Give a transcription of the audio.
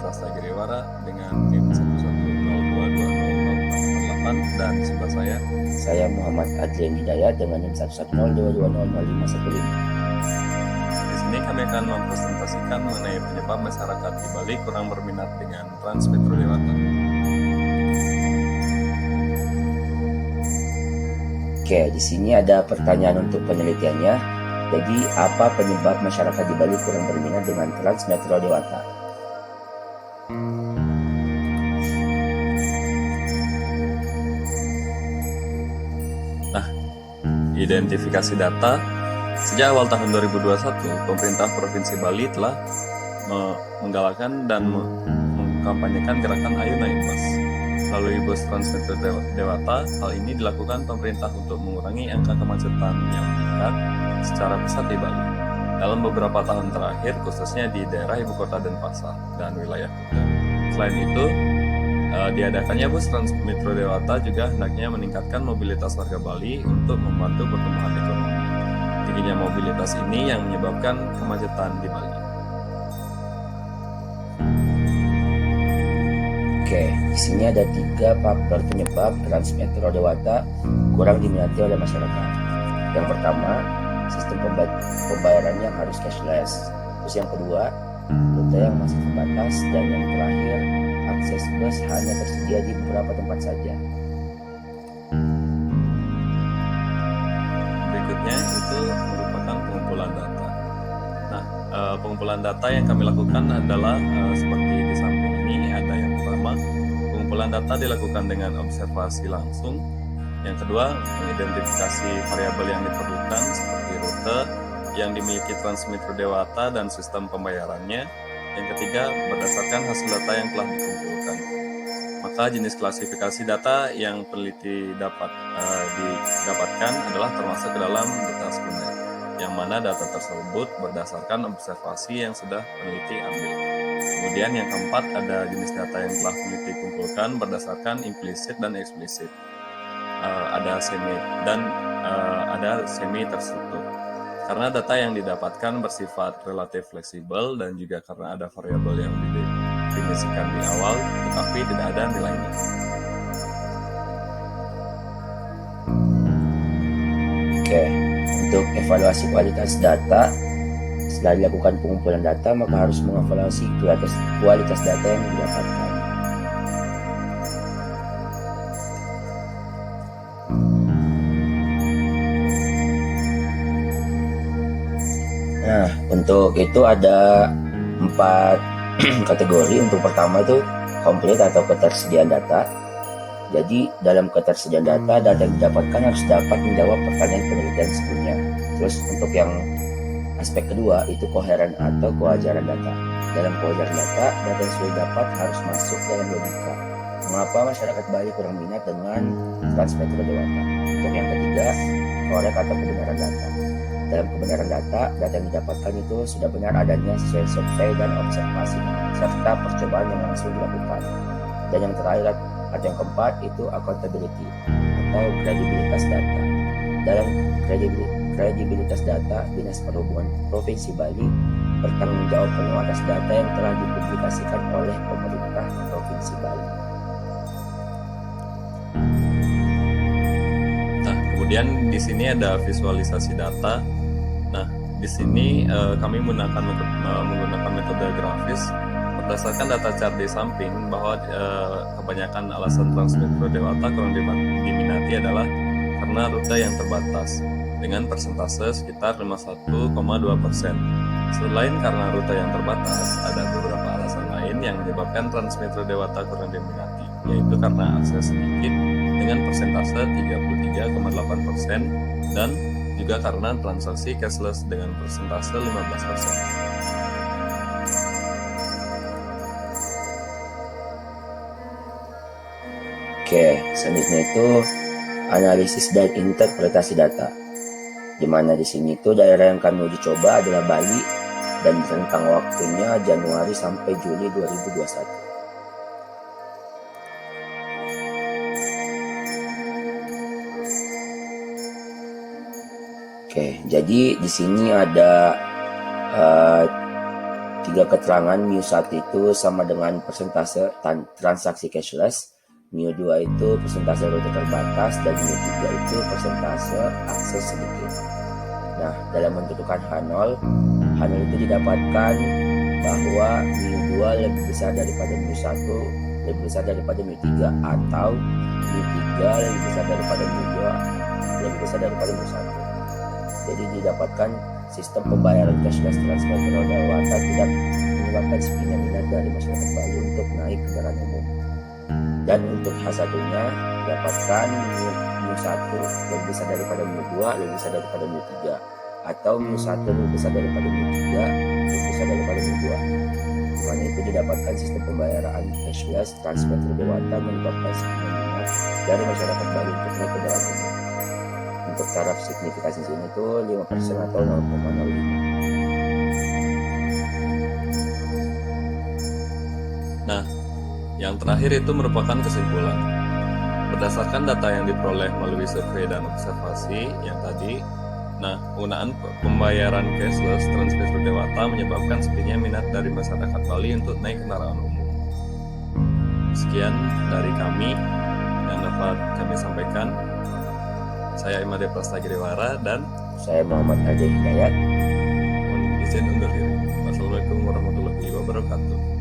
Trasta Giriwara dengan NIM 110220048 dan sebelah saya Muhammad Adrian Hidayat dengan NIM 11022000515. Di sini kami akan mempresentasikan mengenai penyebab masyarakat di Bali kurang berminat dengan Trans Metro Dewata. Oke, di sini ada pertanyaan untuk penelitiannya. Jadi, apa penyebab masyarakat di Bali kurang berminat dengan Trans Metro Dewata? Nah, identifikasi data. Sejak awal tahun 2021, pemerintah Provinsi Bali telah menggalakkan dan mengkampanyekan gerakan Ayo Naik Bus. Melalui bus Trans Metro Dewata, hal ini dilakukan pemerintah untuk mengurangi angka kemacetan yang meningkat secara pesat di Bali dalam beberapa tahun terakhir, khususnya di daerah ibu kota Denpasar dan wilayah Kuta. Selain itu, diadakannya bus Trans Metro Dewata juga hendaknya meningkatkan mobilitas warga Bali untuk membantu pertumbuhan ekonomi. Tingginya mobilitas ini yang menyebabkan kemacetan di Bali. Oke, di sini ada 3 faktor penyebab Trans Metro Dewata kurang diminati oleh masyarakat. Yang pertama, sistem pembayarannya harus cashless. Terus yang kedua, rute yang masih terbatas, dan yang terakhir, akses bus hanya tersedia di beberapa tempat saja. Berikutnya itu merupakan pengumpulan data. Nah, pengumpulan data yang kami lakukan adalah seperti di samping ini. Ada yang pertama, pengumpulan data dilakukan dengan observasi langsung. Yang kedua, mengidentifikasi variabel yang diperlukan seperti rute yang dimiliki Trans Metro Dewata dan sistem pembayarannya. Yang ketiga, berdasarkan hasil data yang telah dikumpulkan. Maka jenis klasifikasi data yang peneliti didapatkan adalah termasuk ke dalam data sekunder, yang mana data tersebut berdasarkan observasi yang sudah peneliti ambil. Kemudian yang keempat, ada jenis data yang telah peneliti kumpulkan berdasarkan implisit dan eksplisit. Ada semi terstruktur. Karena data yang didapatkan bersifat relatif fleksibel dan juga karena ada variabel yang didefinisikan di awal, tetapi tidak ada nilainya. Oke, untuk evaluasi kualitas data, setelah dilakukan pengumpulan data, maka harus mengevaluasi kualitas data yang didapatkan. Nah, untuk itu ada 4 kategori. Untuk pertama itu komplit atau ketersediaan data. Jadi dalam ketersediaan data yang didapatkan harus dapat menjawab pertanyaan penelitian sebelumnya. Terus untuk yang aspek kedua itu koheren atau kewajaran data. Dalam kewajaran data yang sudah dapat harus masuk dalam logika. Mengapa masyarakat Bali kurang minat dengan Trans Metro Dewata? Untuk yang ketiga, korek atau kebenaran data. Dalam kebenaran data yang didapatkan itu sudah benar adanya sesuai survei dan observasi, serta percobaan yang langsung dilakukan. Dan yang terakhir atau yang keempat itu accountability atau kredibilitas data. Dalam kredibilitas data, Dinas Perhubungan Provinsi Bali bertanggung jawab penuh atas data yang telah dipublikasikan oleh pemerintah Provinsi Bali. Nah, kemudian di sini ada visualisasi data. Nah, di sini kami menggunakan metode grafis berdasarkan data chart di samping bahwa kebanyakan alasan Trans Metro Dewata kurang diminati adalah karena rute yang terbatas dengan persentase sekitar 51,2%. Selain karena rute yang terbatas, ada beberapa alasan lain yang menyebabkan Trans Metro Dewata kurang diminati, yaitu karena akses sedikit dengan persentase 33,8% dan juga karena transaksi cashless dengan persentase 15%. Oke, selanjutnya itu analisis dan interpretasi data. Di mana di sini itu daerah yang kami uji coba adalah Bali dan rentang waktunya Januari sampai Juli 2021. Oke, jadi di sini ada Tiga keterangan mu1 itu sama dengan persentase transaksi cashless, mu2 itu persentase rute terbatas, dan mu3 itu persentase akses sedikit. Nah, dalam menentukan H0 itu didapatkan bahwa mu2 lebih besar daripada mu1, lebih besar daripada mu3, atau mu3 lebih besar daripada mu2, lebih besar daripada mu1. Jadi didapatkan sistem pembayaran cashless transfer dewata tidak menyebabkan sepinya minat dari masyarakat Bali untuk naik kendaraan umum. Dan untuk H1-nya didapatkan mu1 lebih besar daripada mu2, lebih besar daripada mu3, atau mu1 lebih besar daripada mu3, lebih besar daripada mu2. Di mana itu didapatkan sistem pembayaran cashless transfer dewata menyebabkan sepinya minat dari masyarakat Bali untuk naik kendaraan umum. Untuk taraf signifikasi sini itu 5% atau 0,05. Nah, yang terakhir itu merupakan kesimpulan. Berdasarkan data yang diperoleh melalui survei dan observasi yang tadi, penggunaan pembayaran cashless transfer dewata menyebabkan sepinya minat dari masyarakat Bali untuk naik kendaraan umum. Sekian dari kami yang dapat kami sampaikan. Saya Imade Prastagiriwara dan Saya Muhammad Ade Hidayat. mohon izin undur diri. Wassalamualaikum warahmatullahi wabarakatuh.